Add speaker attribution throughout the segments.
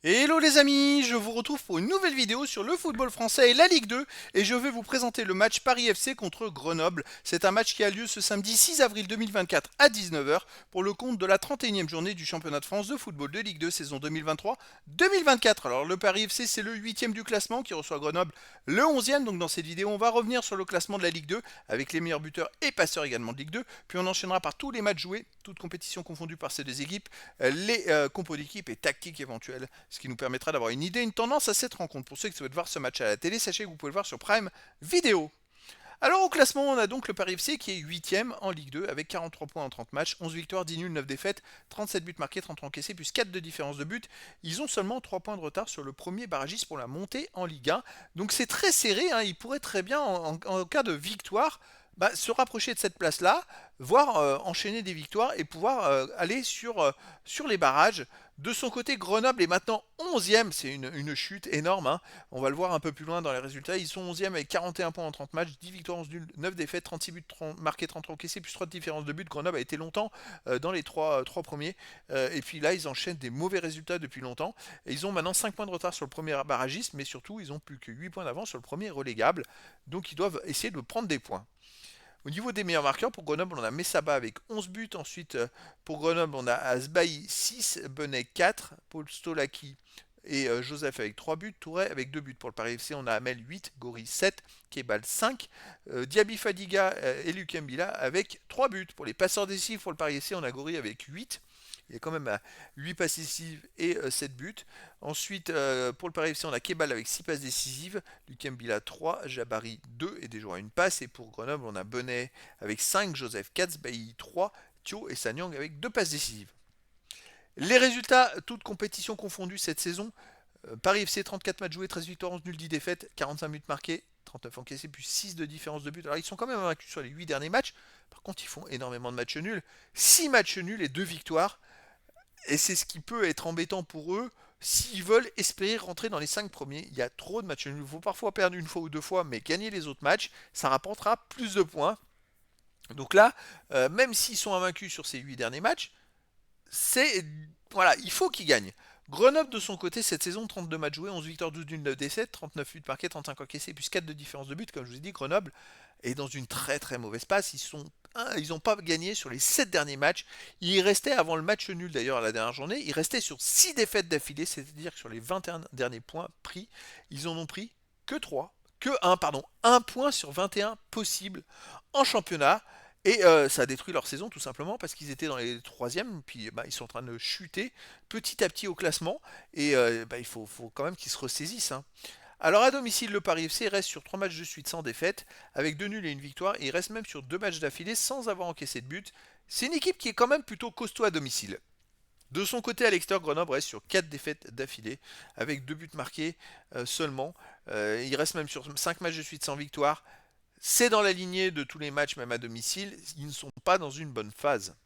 Speaker 1: Hello les amis, je vous retrouve pour une nouvelle vidéo sur le football français et la Ligue 2 et je vais vous présenter le match Paris FC contre Grenoble. C'est un match qui a lieu ce samedi 6 avril 2024 à 19 heures pour le compte de la 31e journée du championnat de France de football de Ligue 2 saison 2023-2024. Alors le Paris FC c'est le 8e du classement qui reçoit Grenoble le 11e. Donc dans cette vidéo on va revenir sur le classement de la Ligue 2 avec les meilleurs buteurs et passeurs également de Ligue 2. Puis on enchaînera par tous les matchs joués, toutes compétitions confondues par ces deux équipes, les compos d'équipe et tactiques éventuelles, ce qui nous permettra d'avoir une idée, une tendance à cette rencontre. Pour ceux qui souhaitent voir ce match à la télé, sachez que vous pouvez le voir sur Prime Vidéo. Alors au classement, on a donc le Paris FC qui est 8ème en Ligue 2 avec 43 points en 30 matchs, 11 victoires, 10 nuls, 9 défaites, 37 buts marqués, 33 encaissés, plus 4 de différence de but. Ils ont seulement 3 points de retard sur le premier barragiste pour la montée en Ligue 1. Donc c'est très serré, hein. Ils pourraient très bien, en cas de victoire, se rapprocher de cette place-là, voire enchaîner des victoires et pouvoir aller sur les barrages. De son côté, Grenoble est maintenant 11e, c'est une chute énorme, hein. On va le voir un peu plus loin dans les résultats. Ils sont 11e avec 41 points en 30 matchs, 10 victoires, 11 nuls, 9 défaites, 36 buts marqués, 33 encaissés, plus 3 de différence de but. Grenoble a été longtemps dans les 3 premiers. Et puis là, ils enchaînent des mauvais résultats depuis longtemps. Et ils ont maintenant 5 points de retard sur le premier barragiste, mais surtout, ils ont plus que 8 points d'avance sur le premier relégable. Donc ils doivent essayer de prendre des points. Au niveau des meilleurs marqueurs, pour Grenoble, on a Messaba avec 11 buts. Ensuite, pour Grenoble, on a Asbaï 6, Benet 4, Paul Stolaki et Joseph avec 3 buts, Touret avec 2 buts. Pour le Paris FC, on a Amel 8, Gori 7, Kebal 5, Diaby Fadiga et Luc Mbila avec 3 buts. Pour les passeurs décisifs, pour le Paris FC, on a Gori avec 8. Il y a quand même 8 passes décisives et 7 buts. Ensuite, pour le Paris FC, on a Kebal avec 6 passes décisives, Lucas Mbila 3, Jabari 2 et des joueurs à une passe. Et pour Grenoble, on a Benet avec 5, Joseph 4, Bailly 3, Thio et Sanyang avec 2 passes décisives. Les résultats, toutes compétitions confondues cette saison. Paris FC 34 matchs joués, 13 victoires, 11 nuls, 10 défaites, 45 buts marqués, 39 encaissés, plus 6 de différence de but. Alors ils sont quand même vaincus sur les 8 derniers matchs. Par contre, ils font énormément de matchs nuls. 6 matchs nuls et 2 victoires. Et c'est ce qui peut être embêtant pour eux s'ils veulent espérer rentrer dans les 5 premiers. Il y a trop de matchs nuls. Il faut parfois perdre une fois ou deux fois, mais gagner les autres matchs, ça rapportera plus de points. Donc là, même s'ils sont invaincus sur ces 8 derniers matchs, c'est voilà, il faut qu'ils gagnent. Grenoble de son côté, cette saison, 32 matchs joués, 11 victoires, 12 nuls, 9 défaites, 39 buts marqués, 35 encaissés, plus 4 de différence de but. Comme je vous ai dit, Grenoble est dans une très très mauvaise passe. Ils n'ont pas gagné sur les 7 derniers matchs. Ils restaient avant le match nul d'ailleurs à la dernière journée. Ils restaient sur 6 défaites d'affilée, c'est-à-dire que sur les 21 derniers points pris, ils en ont pris que 3, que un pardon, un point sur 21 possible en championnat. Et ça a détruit leur saison tout simplement parce qu'ils étaient dans les troisièmes, puis ils sont en train de chuter petit à petit au classement, et il faut quand même qu'ils se ressaisissent, hein. Alors à domicile, le Paris FC reste sur 3 matchs de suite sans défaite, avec 2 nuls et une victoire, et il reste même sur 2 matchs d'affilée sans avoir encaissé de but. C'est une équipe qui est quand même plutôt costaud à domicile. De son côté, à l'extérieur, Grenoble reste sur 4 défaites d'affilée, avec 2 buts marqués seulement. Il reste même sur 5 matchs de suite sans victoire. C'est dans la lignée de tous les matchs, même à domicile. Ils ne sont pas dans une bonne phase.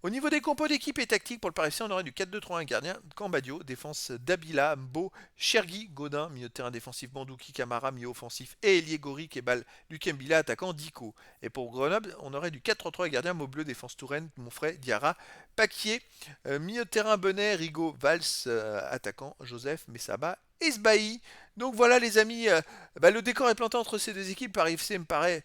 Speaker 1: Au niveau des compos d'équipe et tactique pour le Paris FC, on aurait du 4-2-3-1 gardien, Cambadio, défense Dabila, Mbo, Chergui, Godin, milieu de terrain défensif Mandouki, Camara, milieu offensif et Elie Gori, Kebal, Lukembila, attaquant Dico. Et pour Grenoble, on aurait du 4-3-3 gardien, Maubleu, défense Touraine, Monfray, Diarra, Paquier, milieu de terrain Benet, Rigaud, Valls, attaquant Joseph, Messaba, Esbailly. Donc voilà les amis, le décor est planté entre ces deux équipes. Paris FC me paraît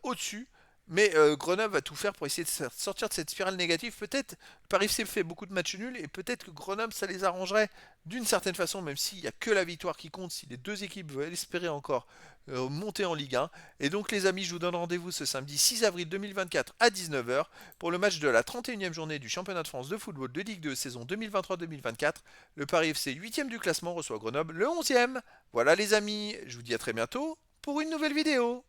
Speaker 1: au-dessus. Mais Grenoble va tout faire pour essayer de sortir de cette spirale négative. Peut-être Paris FC fait beaucoup de matchs nuls et peut-être que Grenoble ça les arrangerait d'une certaine façon, même s'il n'y a que la victoire qui compte, si les deux équipes veulent espérer encore monter en Ligue 1. Et donc les amis, je vous donne rendez-vous ce samedi 6 avril 2024 à 19 heures pour le match de la 31e journée du championnat de France de football de Ligue 2 saison 2023-2024. Le Paris FC 8e du classement reçoit Grenoble le 11e. Voilà les amis, je vous dis à très bientôt pour une nouvelle vidéo.